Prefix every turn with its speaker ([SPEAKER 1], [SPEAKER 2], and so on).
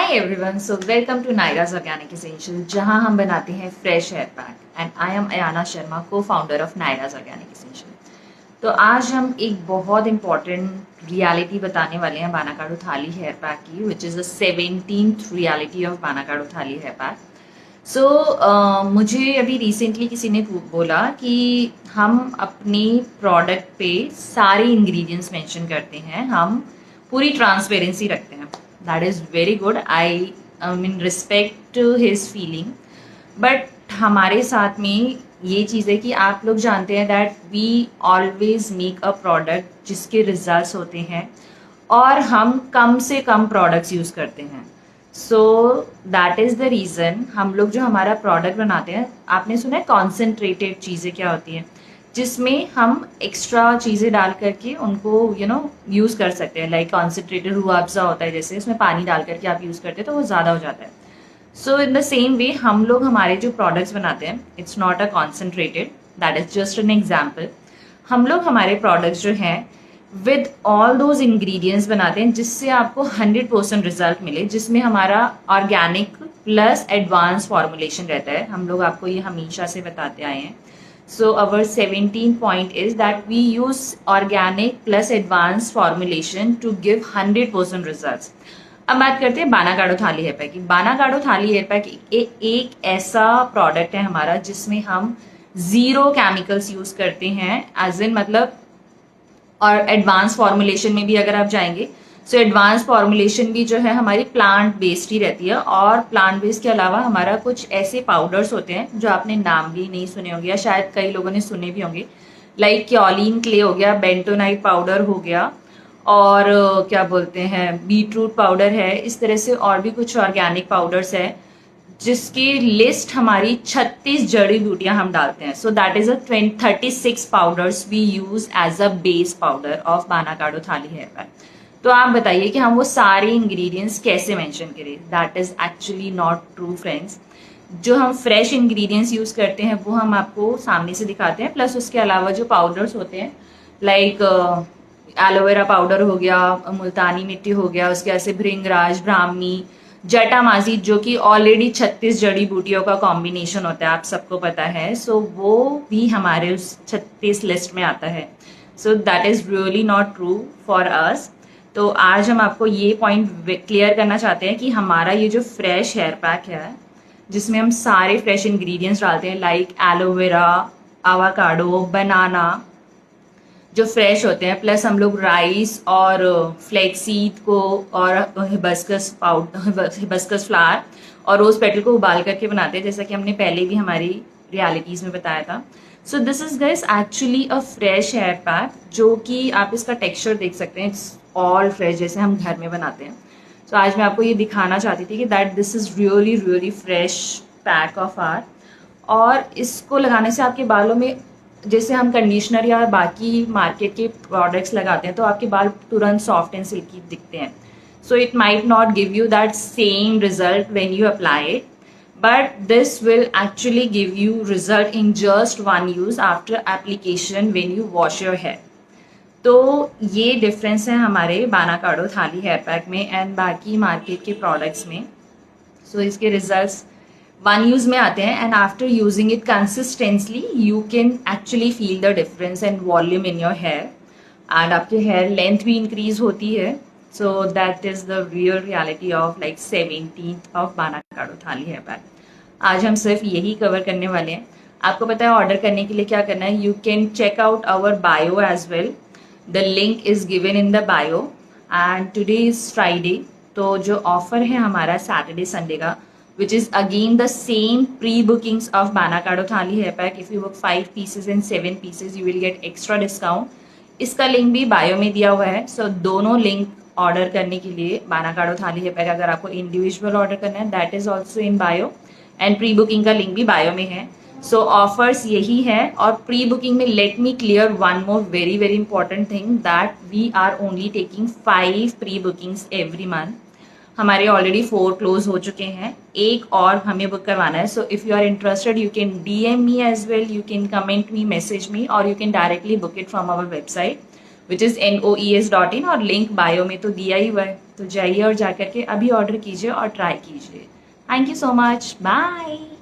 [SPEAKER 1] Hi everyone, so welcome to Nayraj organic essential, जहां हम बनाते हैं fresh hair pack. And I am Ayana Sharma, co-founder of Nayraj organic essential. तो आज हम एक बहुत इंपॉर्टेंट रियलिटी बताने वाले हैं बानाकाडू थाली हेयर पैक की, which is the 17th reality of Banakadu thali hair pack. सो मुझे अभी रिसेंटली किसी ने बोला कि हम अपनी प्रोडक्ट पे सारे इंग्रेडिएंट्स मेंशन करते हैं, हम पूरी ट्रांसपेरेंसी रखते हैं। That is very good, I mean respect his feeling. But हमारे साथ में ये चीज़ है कि आप लोग जानते हैं that we always make a product जिसके रिजल्ट्स होते हैं और हम कम से कम प्रोडक्ट्स यूज़ करते हैं। So that is the reason हम लोग जो हमारा प्रोडक्ट बनाते हैं, आपने सुना है कॉन्सेंट्रेटेड चीज़ें क्या होती हैं, जिसमें हम एक्स्ट्रा चीज़ें डाल करके उनको यूज़ कर सकते हैं। लाइक कॉन्सेंट्रेटेड रूह अफ़ज़ा होता है, जैसे उसमें पानी डाल करके आप यूज़ करते हैं तो वो ज़्यादा हो जाता है। सो इन द सेम वे हम लोग हमारे जो प्रोडक्ट्स बनाते हैं, it's not a concentrated, that is just an example. हम लोग हमारे प्रोडक्ट्स जो हैं विद ऑल दोज इंग्रेडिएंट्स बनाते हैं जिससे आपको 100% रिजल्ट मिले, जिसमें हमारा ऑर्गेनिक प्लस एडवांस फॉर्मुलेशन रहता है। हम लोग आपको ये हमेशा से बताते आए हैं। So our 17th point is that we use organic plus advanced formulation to give 100% results. अब बात करते हैं बानाकाडू थाली हेयर पैक की। बानाकाडू थाली हेयर पैक एक ऐसा प्रोडक्ट है हमारा जिसमें हम 0 केमिकल्स यूज करते हैं, एज इन मतलब, और एडवांस फॉर्मुलेशन में भी अगर आप जाएंगे सो एडवांस फॉर्मुलेशन भी जो है हमारी प्लांट बेस्ड ही रहती है। और प्लांट बेस्ड के अलावा हमारा कुछ ऐसे पाउडर्स होते हैं जो आपने नाम भी नहीं सुने होंगे या शायद कई लोगों ने सुने भी होंगे, लाइक क्योलिन क्ले हो गया, बेंटोनाइट पाउडर हो गया, और क्या बोलते हैं बीटरूट पाउडर है। इस तरह से और भी कुछ ऑर्गेनिक पाउडर्स है जिसकी लिस्ट हमारी 36 जड़ी बूटियां हम डालते हैं। So that is 36 powders we use as a base powder of Banakadu thali hair pack. तो आप बताइए कि हम वो सारे इंग्रेडिएंट्स कैसे मेंशन करें। That is actually not true friends. जो हम फ्रेश इंग्रेडिएंट्स यूज करते हैं वो हम आपको सामने से दिखाते हैं, प्लस उसके अलावा जो पाउडर्स होते हैं लाइक एलोवेरा पाउडर हो गया, मुल्तानी मिट्टी हो गया, उसके ऐसे भृंगराज, ब्राह्मी, जटामाजी, जो कि ऑलरेडी 36 जड़ी बूटियों का कॉम्बिनेशन होता है, आप सबको पता है। सो वो भी हमारे उस 36 लिस्ट में आता है। So that is really not true for us. तो आज हम आपको ये पॉइंट क्लियर करना चाहते हैं कि हमारा ये जो फ्रेश हेयर पैक है जिसमें हम सारे फ्रेश इंग्रेडिएंट्स डालते हैं, लाइक एलोवेरा, आवाकाडो, बनाना, जो फ्रेश होते हैं, प्लस हम लोग राइस और फ्लेक्सीड को और हिबिस्कस फ्लावर और रोज पेटल को उबाल करके बनाते हैं, जैसा कि हमने पहले भी हमारी रियलिटीज में बताया था। So this is guys actually a fresh hair pack, जो कि आप इसका टेक्सचर देख सकते हैं, इट्स ऑल फ्रेश जैसे हम घर में बनाते हैं। सो आज मैं आपको ये दिखाना चाहती थी कि that this is really really fresh pack of are. और इसको लगाने से आपके बालों में, जैसे हम कंडीशनर या बाकी मार्केट के प्रोडक्ट्स लगाते हैं तो आपके बाल तुरंत सॉफ्ट एंड सिल्की दिखते हैं। So it might not give you that same result when you apply it, but this will actually give you result in just one use after application when you wash your hair. तो ये difference है हमारे Banakado thali hair pack में and बाकी market के products में। So इसके results one use में आते हैं and after using it consistently you can actually feel the difference and volume in your hair, and आपके हेयर लेंथ भी इंक्रीज होती है। So that is the real reality of like 17th of Banakado thali hair pack. आज हम सिर्फ यही cover करने वाले हैं। आपको पता है ऑर्डर करने के लिए क्या करना है, you can check out our bio as well, the link is given in the bio. And today is Friday, तो जो ऑफर है हमारा सैटरडे संडे का, which is again the same pre-bookings of Banakado thali hair pack. If you book 5 pieces and 7 pieces you will get extra discount. इसका link भी bio में दिया हुआ है। सो दोनों लिंक ऑर्डर करने के लिए, बानाकाडो थाली हेयर पैक अगर आपको इंडिविजुअल ऑर्डर करना है that is also in bio, and pre booking का लिंक भी बायो में है। सो ऑफर्स यही है। और प्री बुकिंग में let me clear one more very very important thing, that we are only taking 5 pre bookings every month. हमारे already 4 close हो चुके हैं, एक और हमें बुक करवाना है। So if you are interested you can DM me as well, you can comment me, message me, और you can directly book it from our website which is noes.in, और लिंक बायो में तो दिया ही हुआ है। तो जाइए और जाकर के अभी ऑर्डर कीजिए और ट्राई कीजिए। Thank you so much, bye.